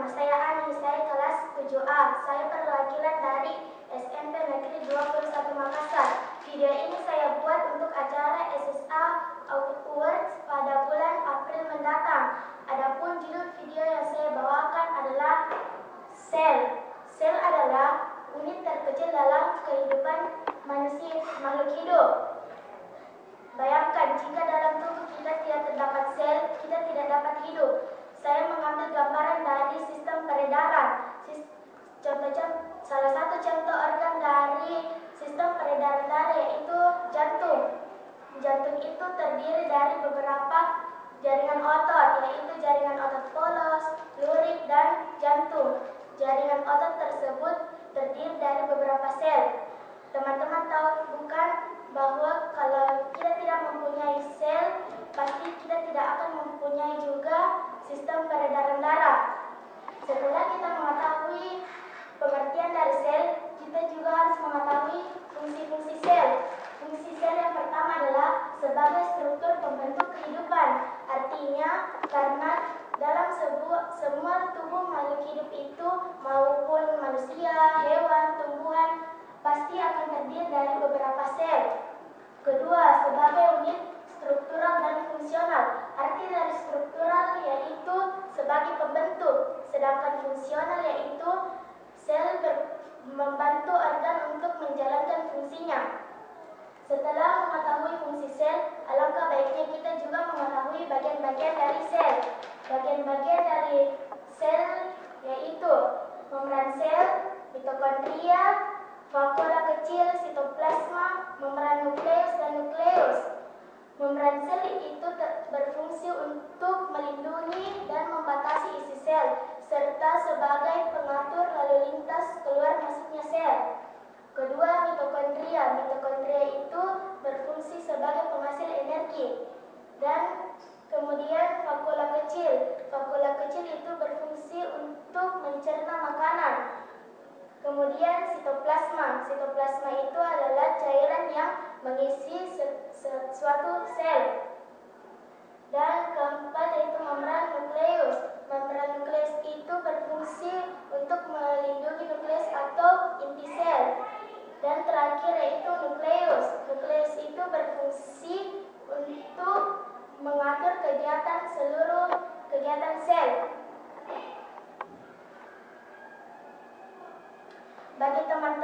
Nama saya Ani, saya kelas 7A. Saya perwakilan dari SMP Negeri 21 Makassar. Video ini saya buat untuk acara SSA Awards pada bulan April mendatang. Adapun judul video yang saya bawakan adalah sel. Sel adalah unit terkecil dalam kehidupan manusia makhluk hidup. Bayangkan jika dalam tubuh kita tidak terdapat sel, kita tidak dapat hidup. Saya mengambil gambaran dari sistem peredaran. Salah satu contoh organ dari sistem peredaran darah yaitu jantung. Jantung itu terdiri dari beberapa jaringan otot, yaitu jaringan otot polos, lurik, dan jantung. Jaringan otot tersebut terdiri dari beberapa sel. Teman-teman tahu bukan bahwa kalau kita tidak mempunyai sel, pasti kita tidak akan mempunyai juga sistem peredaran darah. Setelah kita mengetahui pengertian dari sel, kita juga harus mengetahui fungsi-fungsi sel. Fungsi sel yang pertama adalah sebagai struktur pembentuk kehidupan. Artinya, karena dalam semua tubuh makhluk hidup itu, maupun manusia, hewan, tumbuhan, pasti akan terdiri dari beberapa sel. Kedua, sebagai unit struktural dan fungsional. Arti dari struktural yaitu sebagai pembentuk, sedangkan fungsional yaitu sel membantu organ untuk menjalankan fungsinya. Setelah mengetahui fungsi sel, alangkah baiknya kita juga mengetahui bagian-bagian dari sel. Bagian-bagian dari sel yaitu membran sel, mitokondria, vakula kecil, sitoplasma, membran nukleus, dan nukleus. Membran sel itu berfungsi untuk melindungi dan membatasi isi sel, serta sebagai pengatur lalu lintas keluar masuknya sel. Kedua, mitokondria. Mitokondria itu berfungsi sebagai penghasil energi. Dan kemudian vakula kecil. Vakula kecil itu berfungsi untuk mencerna makanan. Kemudian sitoplasma. Sitoplasma itu adalah cairan yang mengisi suatu sel. Dan keempat yaitu membran nukleus. Membran nukleus itu berfungsi untuk melindungi nukleus atau inti sel. Dan terakhir yaitu nukleus. Nukleus itu berfungsi untuk mengatur seluruh kegiatan sel. Bagi teman-teman